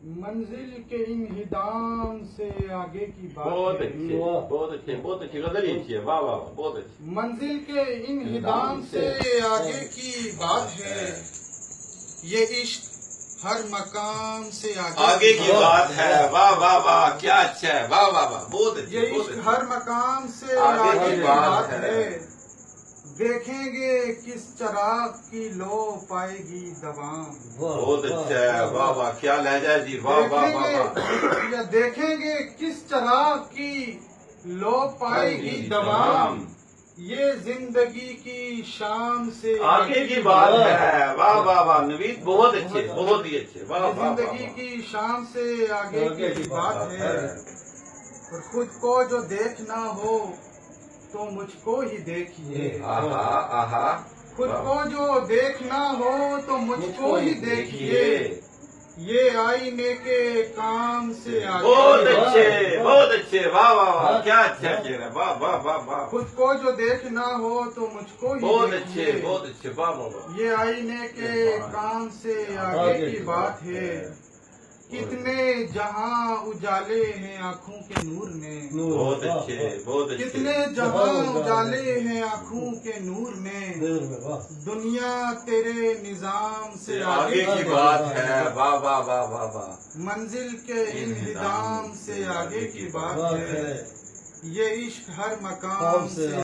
मंजिल के इन हिदान से आगे की बात बहुत है। अच्छे, बहुत अच्छी गजल ही अच्छी है। वाह वाह, बहुत अच्छी। मंजिल के इन हिदान से आगे की बात है। ये इश्क हर मकाम से आगे की बात है। वाह वाह वाह, क्या अच्छा है। वाह वाह वाह, बहुत अच्छी। ये इश्क हर मकाम से आगे की बात है। देखेंगे किस चराग की लो पाएगी दवाम। बहुत अच्छा है। वाह वाह, क्या लहजा जी। वाह वाह वाह वाह। या देखेंगे किस चराग की लो पाएगी दवाम। ये जिंदगी की शाम से आगे की बात है। वाह वाह वाह, नवीद बहुत अच्छे, बहुत ही अच्छे। वाह वाह, जिंदगी की शाम से आगे की बात है। और खुद को जो देखना हो तो मुझको ही देखिए। आहा आहा, खुद को जो देखना हो तो मुझको ही देखिए। ये आईने के काम से आगे। बहुत अच्छे, बहुत अच्छे। वाह वाह वाह, क्या अच्छा चेहरा। वाह वाह वाह वाह। खुद को जो देखना हो तो मुझको ही बहुत देखिए। अच्छे, बहुत अच्छे। वाह वाह वाह। ये आईने के काम से आगे की बात है। कितने जहां उजाले हैं आँखों के नूर में। बहुत अच्छे, बहुत अच्छे। कितने जहां उजाले हैं आँखों के नूर में। दुनिया तेरे निजाम से आगे की बात है। वाह वाह वाह वाह वाह। मंजिल के इन हिदाम से आगे की बात है। ये इश्क हर मकाम से